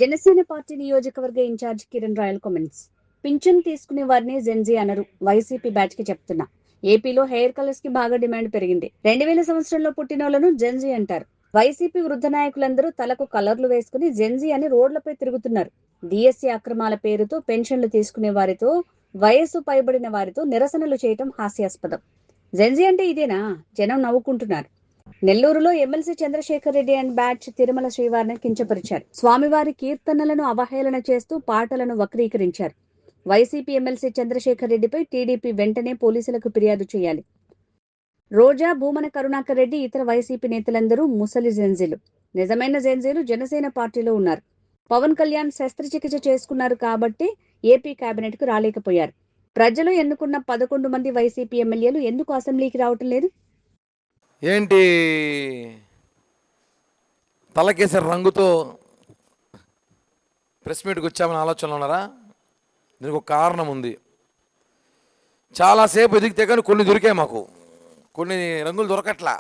Janasena party నియోజకవర్గ incharge Kiran Royal comments. పింఛన్ తీసుకునే వారిని జెన్జీ అనరు, వైసీపీ బ్యాచ్ కి చెప్తున్నా. ఏపీలో హెయిర్ కలర్స్ కి బాగా డిమాండ్ పెరిగింది. 2000 సంవత్సరంలో పుట్టినోళ్లను జెన్జీ అంటారు. వైసీపీ వృద్ధ నాయకులందరూ తలకు కలర్లు వేసుకుని జెన్జీ అని రోడ్లపై తిరుగుతున్నారు. డిఎస్సీ అక్రమాల పేరుతో పెన్షన్లు తీసుకునే వారితో, వయస్సు పైబడిన వారితో నిరసనలు చేయటం హాస్యాస్పదం. జెన్జీ అంటే ఇదేనా? జనం నవ్వుకుంటున్నారు. నెల్లూరులో MLC Chandrasekhar Reddy and batch Tirumala శ్రీవారిని కించపరిచారు. స్వామివారి కీర్తనలను అవహేళన చేస్తూ పాటలను వక్రీకరించారు. వైసీపీ ఎమ్మెల్సీ చంద్రశేఖర్ రెడ్డిపై టీడీపీ వెంటనే పోలీసులకు ఫిర్యాదు చేయాలి. రోజా, భూమన కరుణాకర్ రెడ్డి, ఇతర వైసీపీ నేతలందరూ ముసలి జెన్జీలు. నిజమైన జెన్జీలు జనసేన పార్టీలో ఉన్నారు. పవన్ కళ్యాణ్ శస్త్రచికిత్స చేసుకున్నారు కాబట్టి ఏపీ కేబినెట్ కు రాలేకపోయారు. ప్రజలు ఎన్నుకున్న 11 మంది వైసీపీ ఎమ్మెల్యేలు ఎందుకు అసెంబ్లీకి రావటం లేదు? ఏంటి తలకేసరి రంగుతో ప్రెస్ మీట్కి వచ్చామని ఆలోచనలో ఉన్నారా? దీనికి ఒక కారణం ఉంది. చాలాసేపు ఎదిగితే కానీ కొన్ని దొరికాయి మాకు, కొన్ని రంగులు దొరకట్లా.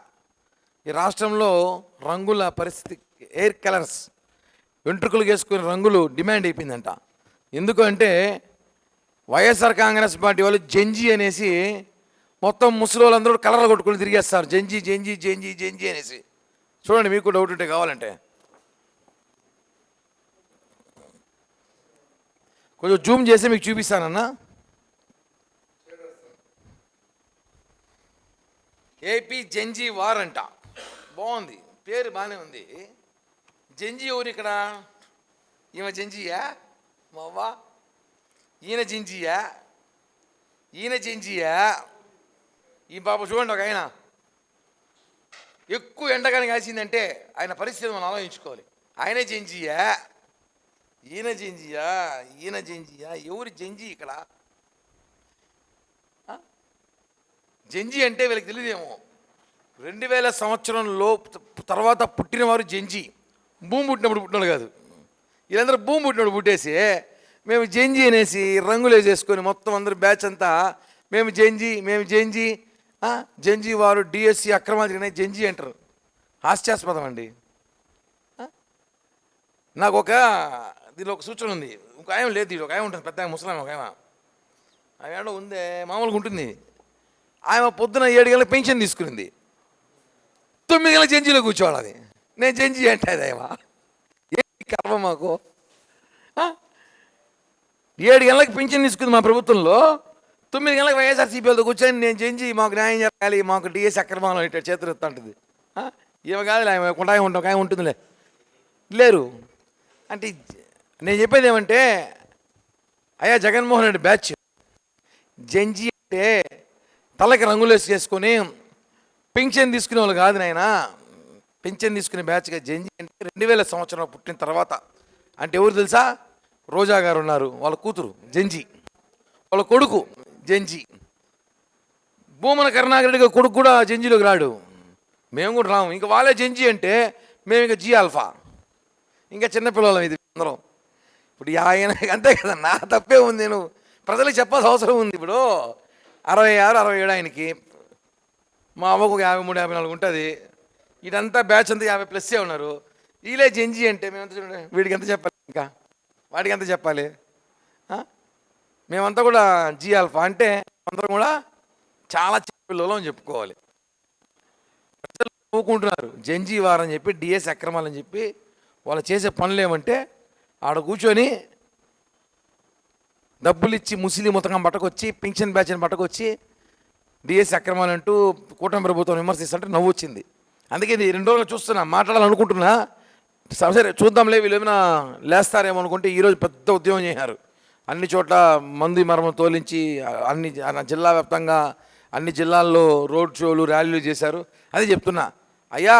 ఈ రాష్ట్రంలో రంగుల పరిస్థితి, హెయిర్ కలర్స్, వెంట్రుకలు వేసుకునే రంగులు డిమాండ్ అయిపోయిందంట. ఎందుకు అంటే వైఎస్ఆర్ కాంగ్రెస్ పార్టీ వాళ్ళు జెన్జీ అనేసి మొత్తం ముసలి వాళ్ళందరూ కలర్లు కొట్టుకుని తిరిగేస్తారు. జెన్జీ జెన్జీ జెన్జీ జెన్జీ అనేసి. చూడండి, మీకు డౌట్ ఉంటే కావాలంటే కొంచెం జూమ్ చేసి మీకు చూపిస్తానన్నా. ఏపీ జెన్జీ వార్ అంట. బాగుంది, పేరు బాగానే ఉంది. జెన్జీ ఎవరు ఇక్కడ? ఈమె జెన్జీయా? మావా ఈయన జెన్జీయా? ఈయన జెన్జీయా? ఈ బాబు చూడండి, ఒక ఆయన ఎక్కువ ఎండగానే కాసిందంటే ఆయన పరిస్థితి మనం ఆలోచించుకోవాలి. ఆయనే జెన్జీయా? ఈయన జెన్జీయా? ఈయన జెన్జీయా? ఎవరు జెన్జీ ఇక్కడ? జెన్జీ అంటే వీళ్ళకి తెలియదేమో. 2000 సంవత్సరంలో తర్వాత పుట్టినవారు జెన్జీ. భూమి పుట్టినప్పుడు పుట్టినోళ్ళు కాదు. వీళ్ళందరూ భూమి పుట్టినప్పుడు పుట్టేసి మేము జెన్జీ అనేసి రంగులు వేసేసుకొని మొత్తం అందరూ బ్యాచ్ అంతా మేము జెన్జీ, మేము జెన్జీ. జెన్జీ వారు డిఎస్సీ అక్రమాలు జరిగినాయి జెన్జీ అంటారు. హాస్యాస్పదం అండి. నాకు దీనిలో ఒక సూచన ఉంది. ఒక ఆయన లేదు, దీని ఒక ఆయన ఉంటుంది, పెద్ద ముసలాం. ఒక ఆయన ఉందే, మామూలుగా ఉంటుంది. ఆయన పొద్దున 7 గంటలకు పెన్షన్ తీసుకునింది, 9 గంటలకు జెన్జీలో కూర్చోవాలి. అది నేను జెన్జీ అంటే అది ఏంటి కర్మ మాకు? 7 గంటలకు పెన్షన్ తీసుకుంది మా ప్రభుత్వంలో, 9 గంటలకు వైఎస్ఆర్సీపీలతో కూర్చొని నేను జెన్జీ, మాకు న్యాయం చేయాలి, మాకు డిఎస్ అక్రమాలు ఇట్లా చేతులు ఎత్తా ఉంటుంది. ఏమో కాదు, కొంటాయి ఉంటాం, కానీ ఉంటుందిలే. లేరు అంటే నేను చెప్పేది ఏమంటే, అయ్యా జగన్మోహన్ రెడ్డి బ్యాచ్ జెన్జీ అంటే తలకి రంగులు వేసుకొని పెన్షన్ తీసుకునే వాళ్ళు కాదు నాయన. పెన్షన్ తీసుకునే బ్యాచ్గా జెన్జీ అంటే 2000 సంవత్సరంలో పుట్టిన తర్వాత. అంటే ఎవరు తెలుసా? రోజా గారు ఉన్నారు, వాళ్ళ కూతురు జెన్జీ, వాళ్ళ కొడుకు జెన్జీ. భూమన కరుణాకర్ రెడ్డి కొడుకు కూడా జెన్జీలోకి రాడు. మేము కూడా రాము. ఇంకా వాళ్ళే జెన్జీ అంటే మేము ఇంకా జీ ఆల్ఫా, ఇంకా చిన్నపిల్లలం. ఇది అందరం ఇప్పుడు ఆయన అంతే కదా, నా తప్పే ఉంది. నేను ప్రజలకు చెప్పాల్సిన అవసరం ఉంది. ఇప్పుడు 66, 67 ఆయనకి, మా అవ్వకు 53, 54 ఉంటుంది. ఇదంతా బ్యాచ్ అంతా 50+ ఉన్నారు. వీళ్ళే జెన్జీ అంటే మేమంతా చూడండి, వీడికి ఎంత చెప్పాలి, ఇంకా వాడికి ఎంత చెప్పాలి? మేమంతా కూడా జీ ఆల్ఫా అంటే అందరం కూడా చాలా చిన్నపిల్లలు అని చెప్పుకోవాలి. ప్రజలు నవ్వుకుంటున్నారు జెన్జీ వారని చెప్పి, డిఎస్ అక్రమాలని చెప్పి. వాళ్ళు చేసే పనులు ఏమంటే ఆడ కూర్చొని డబ్బులు ఇచ్చి ముస్లిం మొత్తం పట్టుకొచ్చి, పింఛన్ బ్యాచ్ని పట్టుకొచ్చి డిఎస్ అక్రమాలు అంటూ కూటమి ప్రభుత్వం విమర్శిస్తుంటే నవ్వు వచ్చింది. అందుకే ఇది 2 రోజులు చూస్తున్నా, మాట్లాడాలనుకుంటున్నా. సరే చూద్దాంలే, వీళ్ళు ఏమైనా లేస్తారేమో అనుకుంటే ఈరోజు పెద్ద ఉద్యమం చేశారు. అన్ని చోట్ల మందు మరమ తోలించి జిల్లా వ్యాప్తంగా అన్ని జిల్లాల్లో రోడ్ షోలు, ర్యాలీలు చేశారు. అదే చెప్తున్నా, అయ్యా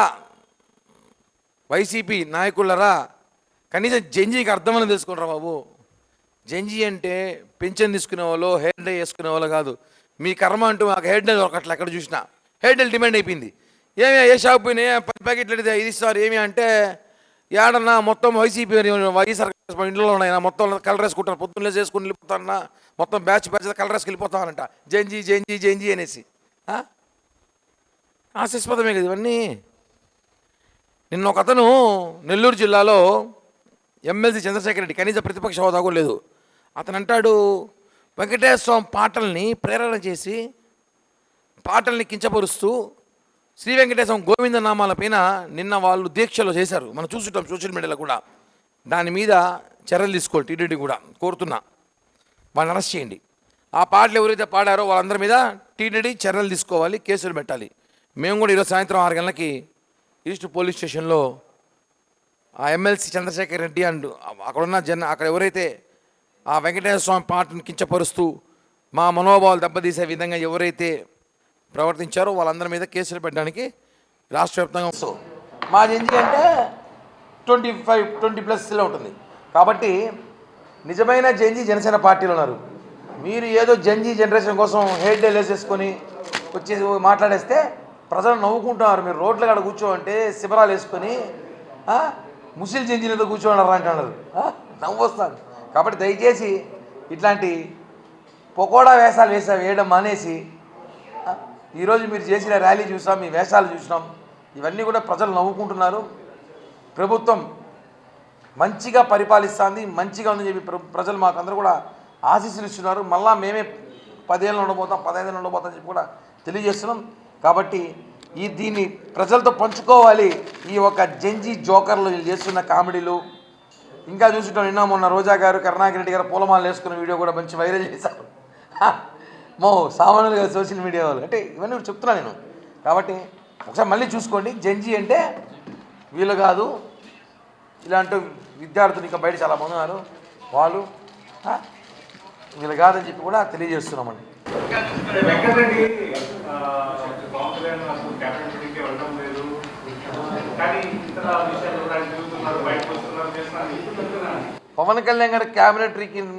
వైసీపీ నాయకులరా, కనీసం జెన్జీకి అర్థమని తెలుసుకుంటారా బాబు. జెన్జీ అంటే పెన్షన్ తీసుకునే వాళ్ళు, హెయిర్ డై వేసుకునే వాళ్ళు కాదు. మీ కర్మ అంటూ మాకు హెయిర్ డై దొరకట్లే. ఎక్కడ చూసినా హెయిర్ డైలు డిమాండ్ అయిపోయింది. ఏమి ఏ షాప్ పోయినా 10 ప్యాకెట్లు ఇది ఇస్తారు. ఏమి అంటే ఏడన్నా మొత్తం వైసీపీ వైఎస్ఆర్ ఇంట్లో ఉన్నాయన్నా మొత్తం కలర్ వేసుకుంటారు. పొద్దున్నే చేసుకుని వెళ్ళిపోతారన్నా, మొత్తం బ్యాచ్ కలర్ వేసుకు వెళ్ళిపోతానంట. జెన్జీ జెన్జీ జెన్జీ అనేసి. హాస్యాస్పదమే కదా ఇవన్నీ. నిన్న ఒక అతను నెల్లూరు జిల్లాలో ఎమ్మెల్సీ చంద్రశేఖర్ రెడ్డి కనీస ప్రతిపక్ష హోదా కూడా లేదు. అతను అంటాడు వెంకటేశ్వర స్వామి పాటల్ని ప్రేరణ చేసి పాటల్ని కించపరుస్తూ శ్రీ వెంకటేశ్వర గోవింద నామాల పైన నిన్న వాళ్ళు దీక్షలు చేశారు, మనం చూసుంటాం సోషల్ మీడియాలో కూడా. దాని మీద చర్యలు తీసుకోవాలి టీటీడీ కూడా కోరుతున్నా, వాళ్ళని అరెస్ట్ చేయండి. ఆ పాటలు ఎవరైతే పాడారో వాళ్ళందరి మీద టీటీడీ చర్యలు తీసుకోవాలి, కేసులు పెట్టాలి. మేము కూడా ఈరోజు సాయంత్రం 6 గంటలకి ఈస్ట్ పోలీస్ స్టేషన్లో ఆ ఎమ్మెల్సీ చంద్రశేఖర్ రెడ్డి అండ్ అక్కడున్న అక్కడ ఎవరైతే ఆ వెంకటేశ్వర స్వామి పాటను కించపరుస్తూ మా మనోభావాలు దెబ్బతీసే విధంగా ఎవరైతే ప్రవర్తించారో వాళ్ళందరి మీద కేసులు పెట్టడానికి రాష్ట్ర వ్యాప్తంగా. సో మా జెంజీ అంటే 20+ ఉంటుంది. కాబట్టి నిజమైన జెంజీ జనసేన పార్టీలో ఉన్నారు. మీరు ఏదో జెంజీ జనరేషన్ కోసం హెయిర్ డేలు వేసేసుకొని వచ్చేసి మాట్లాడేస్తే ప్రజలు నవ్వుకుంటున్నారు. మీరు రోడ్ల కాడ కూర్చోమంటే శిబరాలు వేసుకొని ముస్లిం జెంజీలతో కూర్చోమన్నారు అంటున్నారు, నవ్వు వస్తుంది. కాబట్టి దయచేసి ఇట్లాంటి పకోడా వేషాలు వేయడం మానేసి ఈరోజు మీరు చేసిన ర్యాలీ చూసాం, మీ వేషాలు చూసినాం, ఇవన్నీ కూడా ప్రజలు నవ్వుకుంటున్నారు. ప్రభుత్వం మంచిగా పరిపాలిస్తుంది, మంచిగా ఉందని చెప్పి ప్రజలు మాకందరూ కూడా ఆశీస్సులు ఇస్తున్నారు. మళ్ళా మేమే 10 ఏళ్ళు ఉండబోతాం, 15 ఏళ్ళు ఉండబోతాం అని చెప్పి కూడా తెలియజేస్తున్నాం. కాబట్టి దీన్ని ప్రజలతో పంచుకోవాలి. ఈ ఒక జెంజీ జోకర్లు వీళ్ళు చేస్తున్న కామెడీలు ఇంకా చూసుకుంటాం. నిన్న మొన్న రోజా గారు, కరుణాకర్ రెడ్డి గారు పూలమాలు వేసుకున్న వీడియో కూడా మంచి వైరల్ చేశారు. సామాన్యులుగా సోషల్ మీడియా వాళ్ళు అంటే ఇవన్నీ చెప్తున్నా నేను. కాబట్టి ఒకసారి మళ్ళీ చూసుకోండి. జెంజీ అంటే వీళ్ళు కాదు, ఇలాంటి విద్యార్థులు ఇంకా బయట చాలామంది ఉన్నారు, వాళ్ళు వీళ్ళు కాదని చెప్పి కూడా తెలియజేస్తున్నామండి. పవన్ కళ్యాణ్ గారు క్యాబినెట్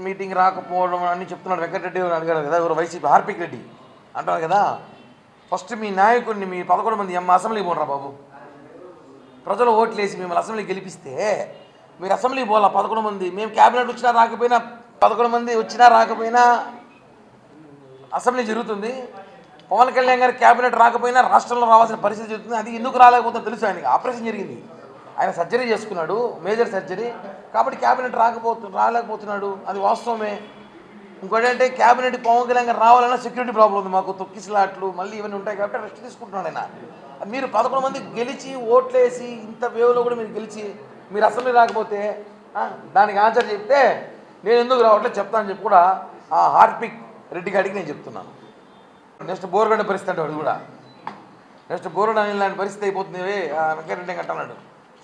మీటింగ్ రాకపోవడం అని చెప్తున్నాడు. వెంకటరెడ్డి అడిగారు కదా, ఎవరు వైసీపీ హార్పిక్ రెడ్డి అంటారు కదా. ఫస్ట్ మీ నాయకుడిని మీ 11 మంది అసెంబ్లీకి పోనరా బాబు. ప్రజలు ఓట్లు వేసి మిమ్మల్ని అసెంబ్లీకి గెలిపిస్తే మీరు అసెంబ్లీకి పోవాలా 11 మంది. మేము క్యాబినెట్ వచ్చినా రాకపోయినా 11 మంది వచ్చినా రాకపోయినా అసెంబ్లీ జరుగుతుంది. పవన్ కళ్యాణ్ గారు క్యాబినెట్ రాకపోయినా రాష్ట్రంలో రావాల్సిన పరిస్థితి జరుగుతుంది. అది ఎందుకు రాలేకపోతుందో తెలుసు. ఆయనకి ఆపరేషన్ జరిగింది, ఆయన సర్జరీ చేసుకున్నాడు, మేజర్ సర్జరీ. కాబట్టి క్యాబినెట్ రాలేకపోతున్నాడు, అది వాస్తవమే. ఇంకోటి అంటే క్యాబినెట్ పవన్ కళ్యాణ్ గారు రావాలన్నా సెక్యూరిటీ ప్రాబ్లం ఉంది మాకు, తొక్కిసలాట్లు మళ్ళీ ఇవన్నీ ఉంటాయి. కాబట్టి రెస్ట్ తీసుకుంటున్నాడు ఆయన. మీరు 11 మంది గెలిచి ఓట్లేసి ఇంత వేవ్లో కూడా మీరు గెలిచి మీరు అసెంబ్లీ రాకపోతే దానికి ఆన్సర్ చెప్తే నేను ఎందుకు రావట్లేదు చెప్తానని చెప్పి కూడా ఆ హార్పిక్ రెడ్డి గారికి నేను చెప్తున్నాను. నెక్స్ట్ బోర్గడ్డ పరిస్థితి అంటే వాడు కూడా నెక్స్ట్ బోర్గడ్డ ఇలాంటి పరిస్థితి అయిపోతుంది వెంకటరెడ్డి అంటున్నాడు.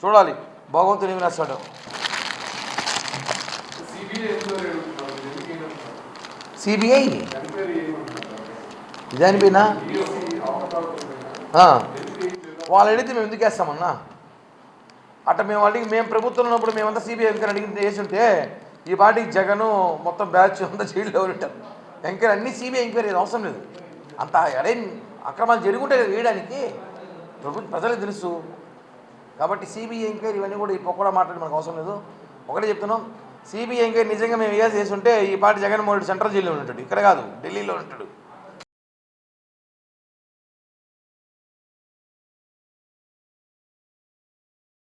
చూడాలి భగవంతుడు ఏమి రాస్తాడు. సిబిఐ చనిపోయినా వాళ్ళు అడిగితే మేము ఎందుకు వేస్తామన్నా? అట్లా మేము మేము ప్రభుత్వంలో ఉన్నప్పుడు మేమంతా సిబిఐ ఎంక్వైరీ అడిగి చేసి ఉంటే ఈ పార్టీకి జగను మొత్తం బ్యాచ్ అంతా జైల్లో ఉంటారు. ఎంక్వైరీ అన్నీ సిబిఐ ఎంక్వైరీ అవసరం లేదు. అంత అరే అక్రమాలు జరుగుంటాయి కదా వేయడానికి, ప్రజలకు తెలుసు. కాబట్టి సిబిఐ ఎంక్వైరీ ఇవన్నీ కూడా ఈ పొక్కడా మాట్లాడి మనకు అవసరం లేదు. ఒకటే చెప్తున్నాం, సిబిఐ ఎంక్వైరీ నిజంగా మేము చేసి ఉంటే ఈ పార్టీ జగన్మోహన్ రెడ్డి సెంట్రల్ జైల్లో ఉంటాడు, ఇక్కడ కాదు ఢిల్లీలో ఉంటాడు.